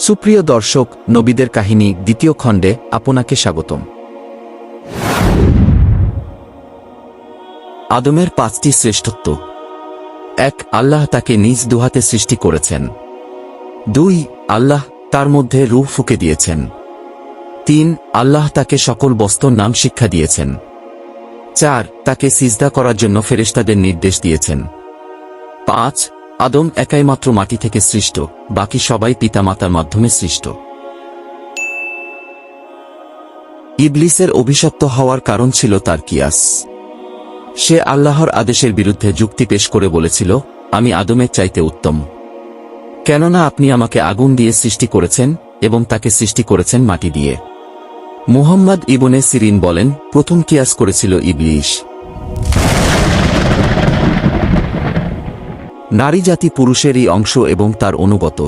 সুপ্রিয় দর্শক, নবীদের কাহিনী দ্বিতীয় খণ্ডে আপনাকে স্বাগতম। আদমের 5টি শ্রেষ্ঠত্ব। 1. আল্লাহ তাকে নিজ দুহাতে সৃষ্টি করেছেন। 2. আল্লাহ তার মধ্যে রূহ ফুঁকে দিয়েছেন। 3. আল্লাহ তাকে সকল বস্তুর নাম শিক্ষা দিয়েছেন। 4. তাকে সিজদা করার জন্য ফেরেশতাদের নির্দেশ দিয়েছেন। 5. আদম একাই মাত্র মাটি থেকে সৃষ্ট, বাকি সবাই পিতামাতার মাধ্যমে সৃষ্ট। ইবলিসের অভিশপ্ত হওয়ার কারণ ছিল তার কিয়াস। সে আল্লাহর আদেশের বিরুদ্ধে যুক্তি পেশ করে বলেছিল, আমি আদমের চাইতে উত্তম, কেননা আপনি আমাকে আগুন দিয়ে সৃষ্টি করেছেন এবং তাকে সৃষ্টি করেছেন মাটি দিয়ে। মুহাম্মদ ইবনে সিরিন বলেন, প্রথম কিয়াস করেছিল ইবলিস। নারী জাতি পুরুষেরই অংশ এবং তার অনুগত।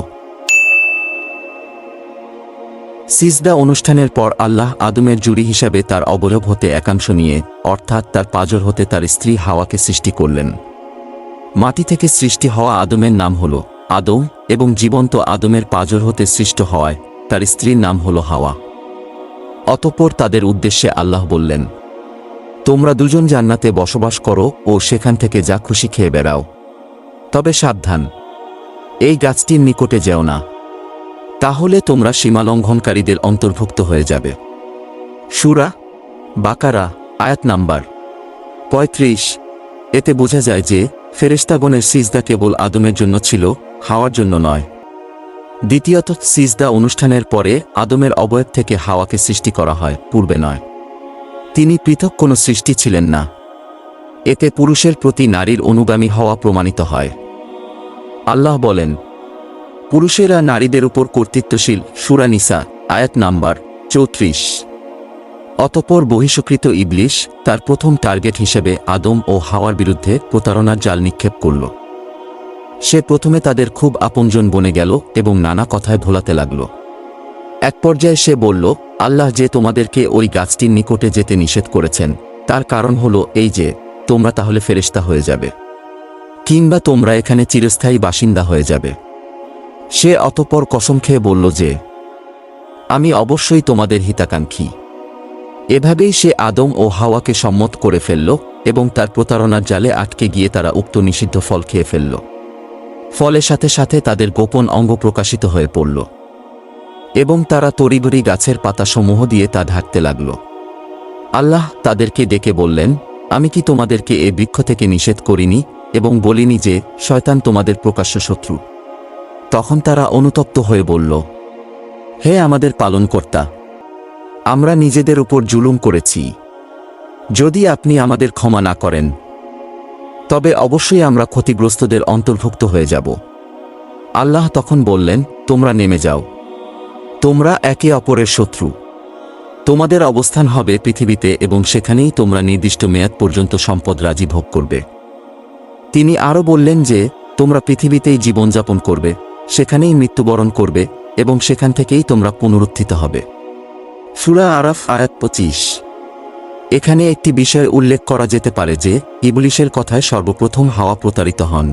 সিজদা অনুষ্ঠানের পর আল্লাহ আদমের জুরি হিসাবে তার অবয়ব হতে একাংশ নিয়ে, অর্থাৎ তার পাঁজর হতে তার স্ত্রী হাওয়াকে সৃষ্টি করলেন। মাটি থেকে সৃষ্টি হওয়া আদমের নাম হল আদম এবং জীবন্ত আদমের পাঁজর হতে সৃষ্ট হওয়ায় তার স্ত্রীর নাম হল হাওয়া। অতঃপর তাদের উদ্দেশ্যে আল্লাহ বললেন, তোমরা দুজন জান্নাতে বসবাস করো ও সেখান থেকে যা খুশি খেয়ে বেড়াও, তবে সাবধান, এই গাছটির নিকটে যেও না, তাহলে তোমরা সীমালঙ্ঘনকারীদের অন্তর্ভুক্ত হয়ে যাবে। সূরা বাকারা আয়াত নাম্বার 35। এতে বোঝা যায় যে ফেরেশতাগণের সিজদা কেবল আদমের জন্য ছিল, হাওয়ার জন্য নয়। দ্বিতীয়ত, সিজদা অনুষ্ঠানের পরে আদমের অবয়ব থেকে হাওয়াকে সৃষ্টি করা হয়, পূর্বে নয়। তিনি পৃথক কোনো সৃষ্টি ছিলেন না। এতে পুরুষের প্রতি নারীর অনুগামী হওয়া প্রমাণিত হয়। আল্লাহ বলেন, পুরুষেরা নারীদের উপর কর্তৃত্বশীল। সূরা নিসা আয়াত নাম্বার 34। অতঃপর বহিষ্কৃত ইবলিস তার প্রথম টার্গেট হিসেবে আদম ও হাওয়ার বিরুদ্ধে প্রতারণার জাল নিক্ষেপ করল। সে প্রথমে তাদের খুব আপনজন বনে গেল এবং নানা কথায় ভোলাতে লাগল। এক পর্যায়ে সে বলল, আল্লাহ যে তোমাদেরকে ওই গাছটির নিকটে যেতে নিষেধ করেছেন, তার কারণ হলো এই যে তোমরা তাহলে ফেরেশতা হয়ে যাবে, কিংবা তোমরা এখানে চিরস্থায়ী বাসিন্দা হয়ে যাবে। সে অতঃপর কসম খেয়ে বলল যে, আমি অবশ্যই তোমাদের হিতাকাঙ্ক্ষী। এভাবেই সে আদম ও হাওয়াকে সম্মত করে ফেলল এবং তার প্রতারণার জালে আটকে গিয়ে তারা উক্ত নিষিদ্ধ ফল খেয়ে ফেলল। ফলে সাথে সাথে তাদের গোপন অঙ্গ প্রকাশিত হয়ে পড়ল এবং তারা তড়িঘড়ি গাছের পাতাসমূহ দিয়ে তা ঢাকতে লাগল। আল্লাহ তাদেরকে ডেকে বললেন, আমি কি তোমাদেরকে এ বৃক্ষ থেকে নিষেধ করিনি এবং বলিনি যে শয়তান তোমাদের প্রকাশ্য শত্রু? তখন তারা অনুতপ্ত হয়ে বলল, হে আমাদের পালনকর্তা, আমরা নিজেদের উপর জুলুম করেছি, যদি আপনি আমাদের ক্ষমা না করেন তবে অবশ্যই আমরা ক্ষতিগ্রস্তদের অন্তর্ভুক্ত হয়ে যাব। আল্লাহ তখন বললেন, তোমরা নেমে যাও, তোমরা একে অপরের শত্রু, তোমাদের অবস্থান হবে পৃথিবীতে এবং সেখানেই তোমরা নির্দিষ্ট মেয়াদ পর্যন্ত সম্পদ রাজি ভোগ করবে। তিনি আরও বললেন যে তোমরা পৃথিবীতেই জীবনযাপন করবে, সেখানেই মৃত্যুবরণ করবে এবং সেখান থেকেই তোমরা পুনরুত্থিত হবে। সূরা আরাফ আয়াত 25। এখানে একটি বিষয় উল্লেখ করা যেতে পারে যে ইবলিসের কথায় সর্বপ্রথম হাওয়া প্রতারিত হন,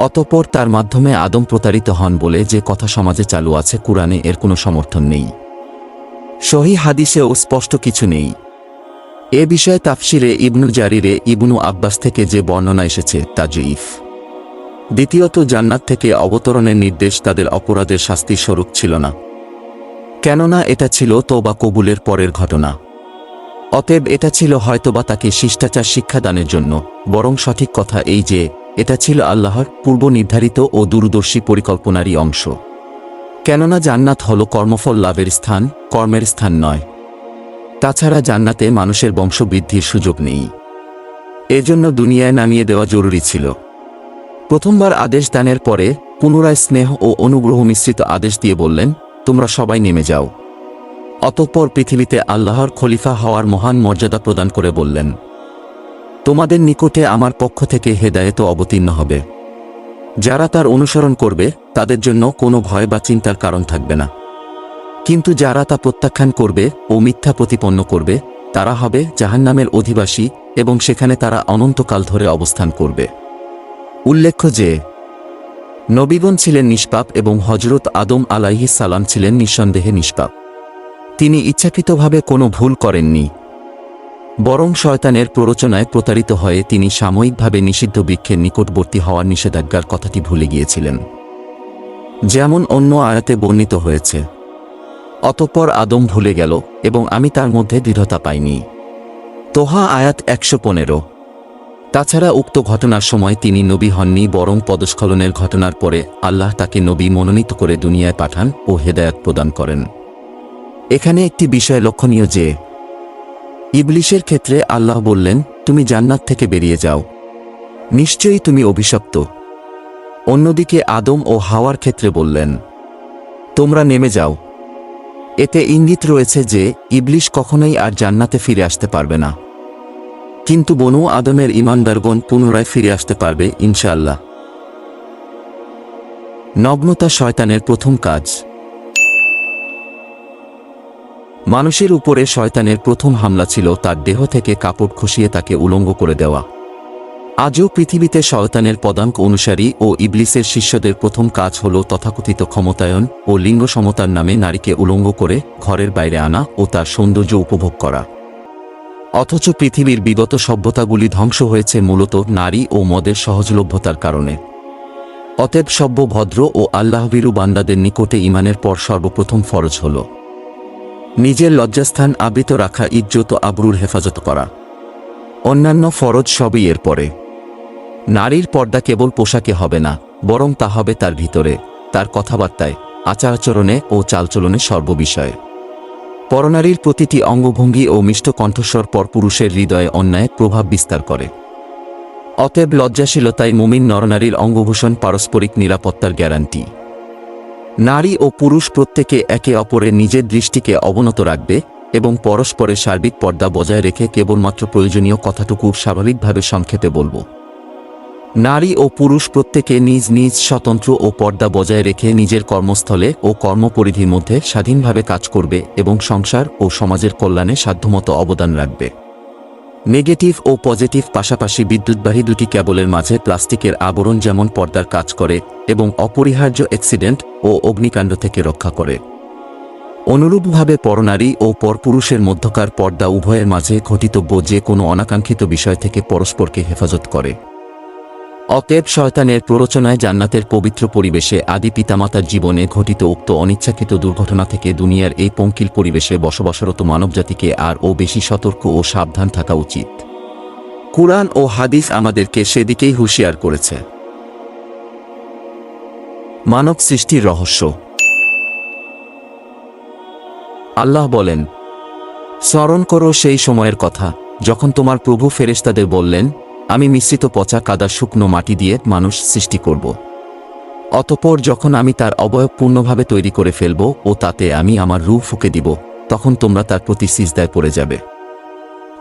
অতঃপর তার মাধ্যমে আদম প্রতারিত হন বলে যে কথা সমাজে চালু আছে, কুরআনে এর কোনো সমর্থন নেই, সহিহ হাদিসেও স্পষ্ট কিছু নেই। এ বিষয়ে তাফসিরে ইবনু জারিরে ইবনু আব্বাস থেকে যে বর্ণনা এসেছে তা যঈফ। দ্বিতীয়ত, জান্নাত থেকে অবতরণের নির্দেশ তাদের অপরাধের শাস্তি স্বরূপ ছিল না, কেননা এটা ছিল তওবা কবুলের পরের ঘটনা। অতএব এটা ছিল হয়তোবা তাকে শিষ্টাচার শিক্ষাদানের জন্য, বরং সঠিক কথা এই যে এটা ছিল আল্লাহর পূর্ব নির্ধারিত ও দূরদর্শী পরিকল্পনারই অংশ। কেননা জান্নাত হল কর্মফল লাভের স্থান, কর্মের স্থান নয়। তাছাড়া জান্নাতে মানুষের বংশবৃদ্ধির সুযোগ নেই, এজন্য দুনিয়ায় নামিয়ে দেওয়া জরুরি ছিল। প্রথমবার আদেশ দানের পরে পুনরায় স্নেহ ও অনুগ্রহ মিশ্রিত আদেশ দিয়ে বললেন, তোমরা সবাই নেমে যাও। অতঃপর পৃথিবীতে আল্লাহর খলিফা হওয়ার মহান মর্যাদা প্রদান করে বললেন, তোমাদের নিকটে আমার পক্ষ থেকে হেদায়েত অবতীর্ণ হবে। যারা তার অনুসরণ করবে তাদের জন্য কোনো ভয় বা চিন্তার কারণ থাকবে না, কিন্তু যারা তা প্রত্যাখ্যান করবে ও মিথ্যা প্রতিপন্ন করবে তারা হবে জাহান্নামের অধিবাসী এবং সেখানে তারা অনন্তকাল ধরে অবস্থান করবে। উল্লেখ্য যে নবীগণ ছিলেন নিষ্পাপ এবং হযরত আদম আলাইহিস সালাম ছিলেন নিঃসন্দেহে নিষ্পাপ। তিনি ইচ্ছাকৃতভাবে কোনো ভুল করেননি, বরং শয়তানের প্ররোচনায় প্রতারিত হয়ে তিনি সাময়িকভাবে নিষিদ্ধ বৃক্ষের নিকটবর্তী হওয়ার নিষেধাজ্ঞার কথাটি ভুলে গিয়েছিলেন, যেমন অন্য আয়াতে বর্ণিত হয়েছে। অতঃপর আদম ভুলে গেল এবং আমি তার মধ্যে দৃঢ়তা পাইনি। তোহা আয়াত 115। তাছাড়া উক্ত ঘটনার সময় তিনি নবী হননি, বরং পদস্খলনের ঘটনার পরে আল্লাহ তাকে নবী মনোনীত করে দুনিয়ায় পাঠান ও হেদায়েত প্রদান করেন। এখানে একটি বিষয় লক্ষণীয় যে ইবলিসের ক্ষেত্রে আল্লাহ বললেন, তুমি জান্নাত থেকে বেরিয়ে যাও, নিশ্চয়ই তুমি অভিশপ্ত। অন্যদিকে আদম ও হাওয়ার ক্ষেত্রে বললেন, তোমরা নেমে যাও। এতে ইঙ্গিত রয়েছে যে ইবলিস কখনোই আর জান্নাতে ফিরে আসতে পারবে না, কিন্তু বনু আদমের ঈমানদারগণ পুনরায় ফিরে আসতে পারবে ইনশাআল্লাহ। নগ্নতা শয়তানের প্রথম কাজ। মানুষের উপরে শয়তানের প্রথম হামলা ছিল তার দেহ থেকে কাপড় খসিয়ে তাকে উলঙ্গ করে দেওয়া। আজও পৃথিবীতে শয়তানের পদাঙ্ক অনুসারী ও ইবলিসের শিষ্যদের প্রথম কাজ হল তথাকথিত ক্ষমতায়ন ও লিঙ্গ সমতার নামে নারীকে উলঙ্গ করে ঘরের বাইরে আনা ও তার সৌন্দর্য উপভোগ করা। অথচ পৃথিবীর বিগত সভ্যতাগুলি ধ্বংস হয়েছে মূলত নারী ও মদের সহজলভ্যতার কারণে। অতএব সভ্য, ভদ্র ও আল্লাহভীরু বান্দাদের নিকটে ঈমানের পর সর্বপ্রথম ফরজ হল নিজের লজ্জাস্থান আবৃত রাখা, ইজ্জত ও আবরুর হেফাজত করা। অন্যান্য ফরজ সবই এর পরে। নারীর পর্দা কেবল পোশাকে হবে না, বরং তা হবে তার ভিতরে, তার কথাবার্তায়, আচার-আচরণে ও চালচলনে সর্ববিষয়ে। পরনারীর প্রতিটি অঙ্গভঙ্গি ও মিষ্ট কণ্ঠস্বর পরপুরুষের হৃদয়ে অন্যায় প্রভাব বিস্তার করে। অতএব লজ্জাশীলতায় মুমিন নরনারীর অঙ্গভূষণ পারস্পরিক নিরাপত্তার গ্যারান্টি। নারী ও পুরুষ প্রত্যেকে একে অপরের নিজের দৃষ্টিকে অবনত রাখবে এবং পরস্পরের সার্বিক পর্দা বজায় রেখে কেবলমাত্র প্রয়োজনীয় কথাটুকু স্বাভাবিকভাবে সংক্ষেপে বলব। নারী ও পুরুষ প্রত্যেকে নিজ নিজ স্বতন্ত্র ও পর্দা বজায় রেখে নিজের কর্মস্থলে ও কর্মপরিধির মধ্যে স্বাধীনভাবে কাজ করবে এবং সংসার ও সমাজের কল্যাণে সাধ্যমতো অবদান রাখবে। নেগেটিভ ও পজিটিভ পাশাপাশি বিদ্যুৎবাহী দুটি কেবলের মাঝে প্লাস্টিকের আবরণ যেমন পর্দার কাজ করে এবং অপরিহার্য অ্যাক্সিডেন্ট ও অগ্নিকাণ্ড থেকে রক্ষা করে, অনুরূপভাবে পরনারী ও পরপুরুষের মধ্যকার পর্দা উভয়ের মাঝে ঘটিতব্য যে কোনো অনাকাঙ্ক্ষিত বিষয় থেকে পরস্পরকে হেফাজত করে। অতএব শয়তানের প্ররোচনায় জান্নাতের পবিত্র পরিবেশে আদি পিতামাতার জীবনে ঘটিত উক্ত অনিচ্ছাকৃত দুর্ঘটনা থেকে দুনিয়ার এই পঙ্কিল পরিবেশে বসবাসরত মানবজাতিকে আরও বেশি সতর্ক ও সাবধান থাকা উচিত। কুরআন ও হাদিস আমাদেরকে সেদিকেই হুঁশিয়ার করেছে। মানব সৃষ্টির রহস্য। আল্লাহ বলেন, স্মরণ করো সেই সময়ের কথা যখন তোমার প্রভু ফেরেশতাদের বললেন, আমি মিশ্রিত পচা কাদা শুকনো মাটি দিয়ে মানুষ সৃষ্টি করব। অতঃপর যখন আমি তার অবয়ব পূর্ণভাবে তৈরি করে ফেলব ও তাতে আমি আমার রূহ ফুঁকে দিব, তখন তোমরা তার প্রতি সিজদায় পড়ে যাবে।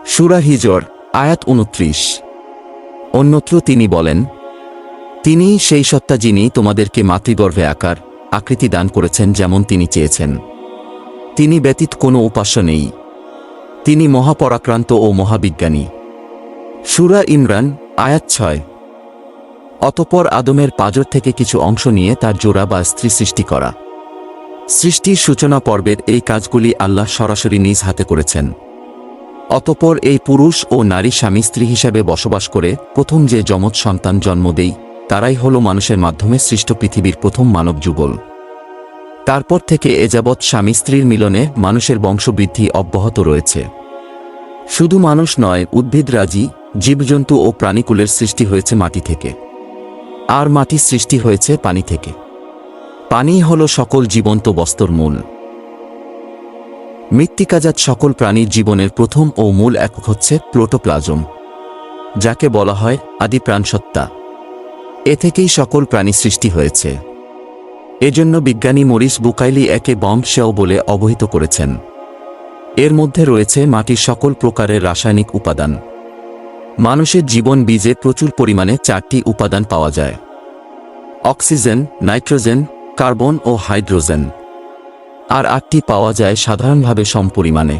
সূরা হিজর আয়াত 29। অন্যত্র তিনি বলেন, তিনিই সেই সত্তা যিনি তোমাদেরকে মাতৃগর্ভে আকার আকৃতি দান করেছেন যেমন তিনি চেয়েছেন। তিনি ব্যতীত কোনো উপাস্য নেই। তিনি মহাপরাক্রান্ত ও মহাবিজ্ঞানী। সূরা ইমরান আয়াত 6। অতঃপর আদমের পাঁজর থেকে কিছু অংশ নিয়ে তার জোড়া বা স্ত্রী সৃষ্টি করা। সৃষ্টির সূচনা পর্বের এই কাজগুলি আল্লাহ সরাসরি নিজ হাতে করেছেন। অতঃপর এই পুরুষ ও নারী স্বামী স্ত্রী হিসাবে বসবাস করে প্রথম যে যমজ সন্তান জন্ম দেয়, তারাই হল মানুষের মাধ্যমে সৃষ্ট পৃথিবীর প্রথম মানব যুগল। তারপর থেকে এযাবৎ স্বামী স্ত্রীর মিলনে মানুষের বংশবৃদ্ধি অব্যাহত রয়েছে। শুধু মানুষ নয়, উদ্ভিদরাজি, জীবজন্তু ও প্রাণীকুলের সৃষ্টি হয়েছে মাটি থেকে, আর মাটি সৃষ্টি হয়েছে পানি থেকে। পানি হল সকল জীবন্ত বস্তুর মূল। মৃত্তিকাজাত সকল প্রাণীর জীবনের প্রথম ও মূল একক হচ্ছে প্রোটোপ্লাজম, যাকে বলা হয় আদি প্রাণসত্তা। এ থেকেই সকল প্রাণী সৃষ্টি হয়েছে। এজন্য বিজ্ঞানী মরিস বুকাইলি একে বম্বশেল বলে অবহিত করেছেন। এর মধ্যে রয়েছে মাটির সকল প্রকারের রাসায়নিক উপাদান। মানুষের জীবন বীজে প্রচুর পরিমাণে 4টি উপাদান পাওয়া যায়: অক্সিজেন, নাইট্রোজেন, কার্বন ও হাইড্রোজেন। আর 8টি পাওয়া যায় সাধারণভাবে সমপরিমাণে।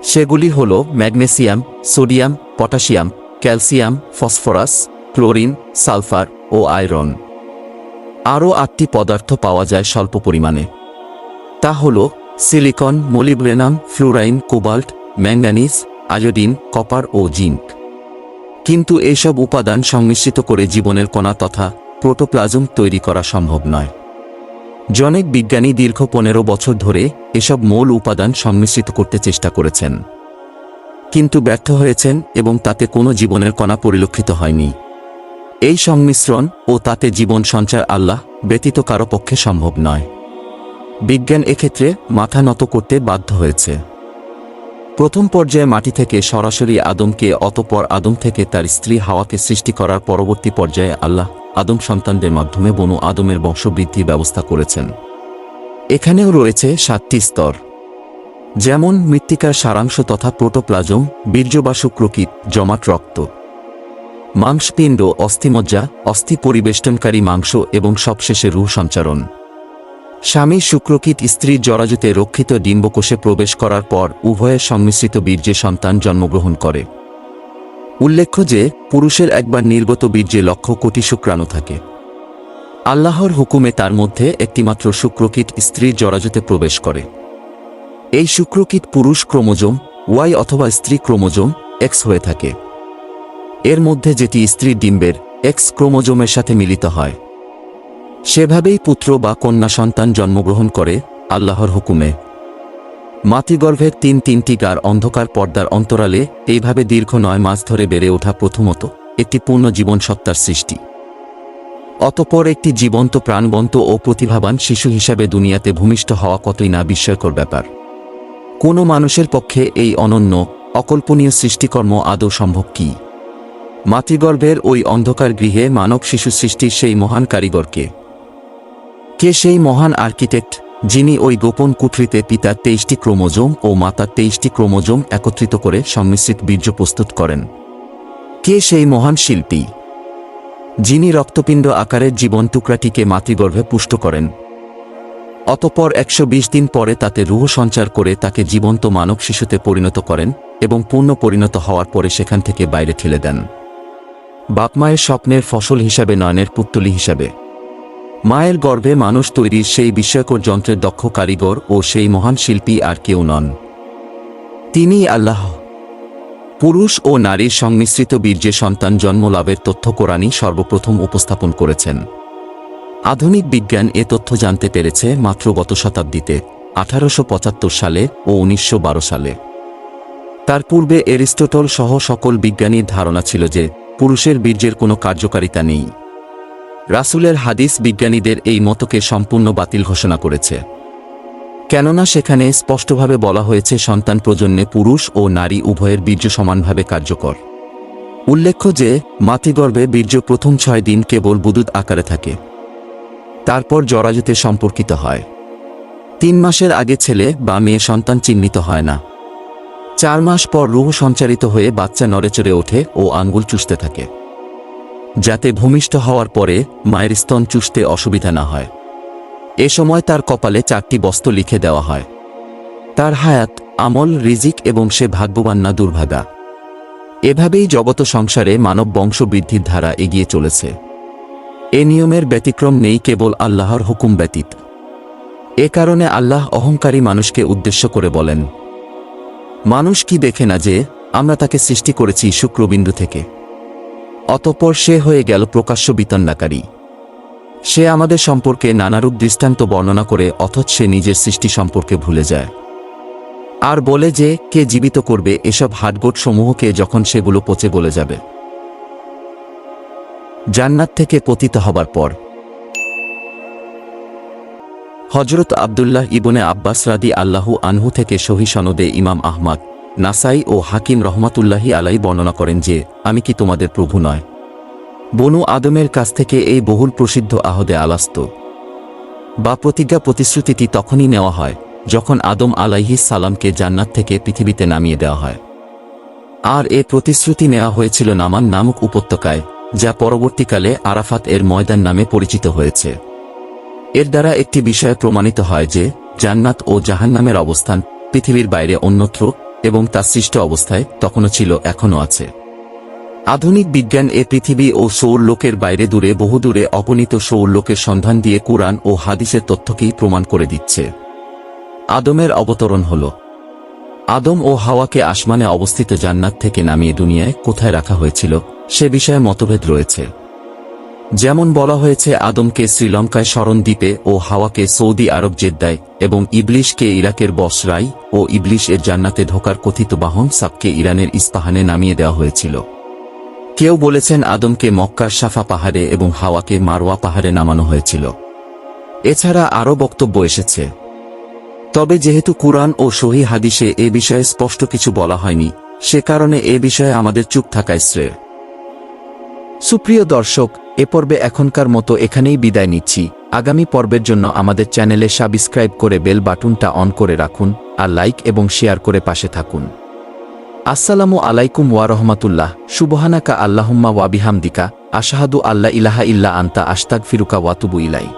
সেগুলি হল magnesium, sodium, potassium, calcium, phosphorus, chlorine, sulphur ও আয়রন। আরও 8টি পদার্থ পাওয়া যায় স্বল্প পরিমাণে। তা হল silicon, molybdenum, fluorine, cobalt, manganese, iodine, copper ও জিঙ্ক। কিন্তু এইসব উপাদান সংমিশ্রিত করে জীবনের কণা তথা প্রোটোপ্লাজম তৈরি করা সম্ভব নয়। অনেক বিজ্ঞানী দীর্ঘ 15 বছর ধরে এসব মৌল উপাদান সংমিশ্রিত করতে চেষ্টা করেছেন, কিন্তু ব্যর্থ হয়েছেন এবং তাতে কোনো জীবনের কণা পরিলক্ষিত হয়নি। এই সংমিশ্রণ ও তাতে জীবন সঞ্চার আল্লাহ ব্যতীত কারো পক্ষে সম্ভব নয়। বিজ্ঞান এক্ষেত্রে মাথা নত করতে বাধ্য হয়েছে। প্রথম পর্যায়ে মাটি থেকে সরাসরি আদমকে, অতঃপর আদম থেকে তার স্ত্রী হাওয়াকে সৃষ্টি করার পরবর্তী পর্যায়ে আল্লাহ আদম সন্তানদের মাধ্যমে বনু আদমের বংশবৃদ্ধির ব্যবস্থা করেছেন। এখানেও রয়েছে 7টি স্তর, যেমন মৃত্তিকার সারাংশ তথা প্রোটোপ্লাজম, বীর্য বা শুক্রকীট, জমাট রক্ত, মাংসপিণ্ড, অস্থিমজ্জা, অস্থি পরিবেষ্টনকারী মাংস এবং সবশেষে রূহ সঞ্চারণ। স্বামী শুক্রকীট স্ত্রীর জরাজুতে রক্ষিত ডিম্বকোষে প্রবেশ করার পর উভয়ের সংমিশ্রিত বীর্যে সন্তান জন্মগ্রহণ করে। উল্লেখ্য যে পুরুষের একবার নির্গত বীর্যে লক্ষ কোটি শুক্রাণু থাকে। আল্লাহর হুকুমে তার মধ্যে একটিমাত্র শুক্রকীট স্ত্রীর জরাজুতে প্রবেশ করে। এই শুক্রকীট পুরুষ ক্রোমোজোম ওয়াই অথবা স্ত্রী ক্রোমোজোম এক্স হয়ে থাকে। এর মধ্যে যেটি স্ত্রীর ডিম্বের এক্স ক্রোমোজোমের সাথে মিলিত হয়, সেভাবেই পুত্র বা কন্যা সন্তান জন্মগ্রহণ করে আল্লাহর হুকুমে। মাতৃগর্ভের তিনটি গার অন্ধকার পর্দার অন্তরালে এইভাবে দীর্ঘ 9 মাস ধরে বেড়ে ওঠা প্রথমত একটি পূর্ণ জীবন সত্তার সৃষ্টি। অতঃপর একটি জীবন্ত, প্রাণবন্ত ও প্রতিভাবান শিশু হিসাবে দুনিয়াতে ভূমিষ্ঠ হওয়া কতই না বিস্ময়কর ব্যাপার। কোনো মানুষের পক্ষে এই অনন্য অকল্পনীয় সৃষ্টিকর্ম আদৌ সম্ভব কি? মাতৃগর্ভের ওই অন্ধকার গৃহে মানব শিশু সৃষ্টির সেই মহান কারিগরকে? কে সেই মহান আর্কিটেক্ট যিনি ওই গোপন কুঠরিতে পিতার 23টি ক্রোমোজোম ও মাতার 23টি ক্রোমোজোম একত্রিত করে সংমিশ্রিত বীর্য প্রস্তুত করেন? কে সেই মহান শিল্পী যিনি রক্তপিণ্ড আকারের জীবন টুকরাটিকে মাতৃগর্ভে পুষ্ট করেন, অতঃপর 120 দিন পরে তাতে রূহ সঞ্চার করে তাকে জীবন্ত মানব শিশুতে পরিণত করেন এবং পূর্ণ পরিণত হওয়ার পরে সেখান থেকে বাইরে ঠেলে দেন বাপমায়ের স্বপ্নের ফসল হিসাবে, নয়নের পুত্তলি হিসাবে। মায়ের গর্ভে মানুষ তৈরির সেই বিস্ময়কর যন্ত্রের দক্ষ কারিগর ও সেই মহান শিল্পী আর কেউ নন, তিনিই আল্লাহ। পুরুষ ও নারীর সংমিশ্রিত বীর্যে সন্তান জন্ম লাভের তথ্য কোরআনই সর্বপ্রথম উপস্থাপন করেছেন। আধুনিক বিজ্ঞান এ তথ্য জানতে পেরেছে মাত্র গত শতাব্দীতে, 1875 সালে ও 1912 সালে। তার পূর্বে এরিস্টটল সহ সকল বিজ্ঞানীর ধারণা ছিল যে পুরুষের বীর্যের কোনো কার্যকারিতা নেই। রাসূলের হাদিস বিজ্ঞানীদের এই মতকে সম্পূর্ণ বাতিল ঘোষণা করেছে, কেননা সেখানে স্পষ্টভাবে বলা হয়েছে সন্তান প্রজন্মে পুরুষ ও নারী উভয়ের বীর্য সমানভাবে কার্যকর। উল্লেখ্য যে মাতৃগর্ভে বীর্য প্রথম 6 দিন কেবল বুদবুদ আকারে থাকে, তারপর জরাজুতে সম্পর্কিত হয়। 3 মাসের আগে ছেলে বা মেয়ে সন্তান চিহ্নিত হয় না। 4 মাস পর রূহ সঞ্চারিত হয়ে বাচ্চা নড়েচড়ে ওঠে ও আঙ্গুল চুষতে থাকে, যাতে ভূমিষ্ঠ হওয়ার পরে মায়ের স্তন চুষতে অসুবিধা না হয়। এ সময় তার কপালে 4টি বস্তু লিখে দেওয়া হয়, তার হায়াত, আমল, রিজিক এবং সে ভাগ্যবান না দুর্ভাগা। এভাবেই জগৎ সংসারে মানব বংশ বৃদ্ধির ধারা এগিয়ে চলেছে। এ নিয়মের ব্যতিক্রম নেই কেবল আল্লাহর হুকুম ব্যতীত। এ কারণে আল্লাহ অহংকারী মানুষকে উদ্দেশ্য করে বলেন, মানুষ কি দেখে না যে আমরা তাকে সৃষ্টি করেছি শুক্রবিন্দু থেকে? অতঃপর সে হয়ে গেল প্রকাশ্য বিতণ্ডাকারী। সে আমাদের সম্পর্কে নানারূপ দৃষ্টান্ত বর্ণনা করে অথচ সে নিজের সৃষ্টি সম্পর্কে ভুলে যায়, আর বলে যে কে জীবিত করবে এসব হাড়গোড় সমূহকে যখন সেগুলো পচে গলে যাবে। জান্নাত থেকে পতিত হবার পর হযরত আব্দুল্লাহ ইবনে আব্বাস রাদিয়াল্লাহু আনহু থেকে সহিহ সনদে ইমাম আহমদ, নাসাই ও হাকিম রহমাতুল্লাহি আলাই বর্ণনা করেন যে, আমি কি তোমাদের প্রভু নয়? বনু আদমের কাছ থেকে এই বহুল প্রসিদ্ধ আহদে আলাস্ত বা প্রতিজ্ঞা প্রতিশ্রুতিটি তখনই নেওয়া হয় যখন আদম আলাইহিস সালামকে জান্নাত থেকে পৃথিবীতে নামিয়ে দেওয়া হয়। আর এ প্রতিশ্রুতি নেওয়া হয়েছিল নামান নামক উপত্যকায়, যা পরবর্তীকালে আরাফাত এর ময়দান নামে পরিচিত হয়েছে। এর দ্বারা একটি বিষয় প্রমাণিত হয় যে জান্নাত ও জাহান্নামের অবস্থান পৃথিবীর বাইরে অন্যত্র এবং তা সৃষ্ট অবস্থায় তখনও ছিল, এখনও আছে। আধুনিক বিজ্ঞান এ পৃথিবী ও সৌরলোকের বাইরে দূরে বহুদূরে অগণিত সৌরলোকের সন্ধান দিয়ে কুরআন ও হাদিসের তথ্যকেই প্রমাণ করে দিচ্ছে। আদমের অবতরণ হল। আদম ও হাওয়াকে আসমানে অবস্থিত জান্নাত থেকে নামিয়ে দুনিয়ায় কোথায় রাখা হয়েছিল সে বিষয়ে মতভেদ রয়েছে। যেমন বলা হয়েছে আদমকে শ্রীলঙ্কায় শরণ দ্বীপে ও হাওয়াকে সৌদি আরব জেদ্দায় এবং ইবলিশকে ইরাকের বসরাই ও ইবলিশ এর জান্নাতে ঢোকার কথিত বাহন সাবকে ইরানের ইস্পাহানে নামিয়ে দেওয়া হয়েছিল। কেউ বলেছেন আদমকে মক্কার সাফা পাহাড়ে এবং হাওয়াকে মারওয়া পাহাড়ে নামানো হয়েছিল। এছাড়া আরও বক্তব্য এসেছে। তবে যেহেতু কুরআন ও সহিহ হাদিসে এ বিষয়ে স্পষ্ট কিছু বলা হয়নি, সে কারণে এ বিষয়ে আমাদের চুপ থাকাই শ্রেয়। সুপ্রিয় দর্শক, এ পর্বে এখনকার মতো এখানেই বিদায় নিচ্ছি। আগামী পর্বের জন্য আমাদের চ্যানেলে সাবস্ক্রাইব করে বেল বাটনটা অন করে রাখুন আর লাইক এবং শেয়ার করে পাশে থাকুন। আসসালামু আলাইকুম ওয়া রাহমাতুল্লাহ। সুবহানাকা আল্লাহুম্মা ওয়া বিহামদিকা আশহাদু আল্লা ইলাহা ইল্লা আনতা আস্তাগফিরুকা ওয়া আতুবু ইলাইক।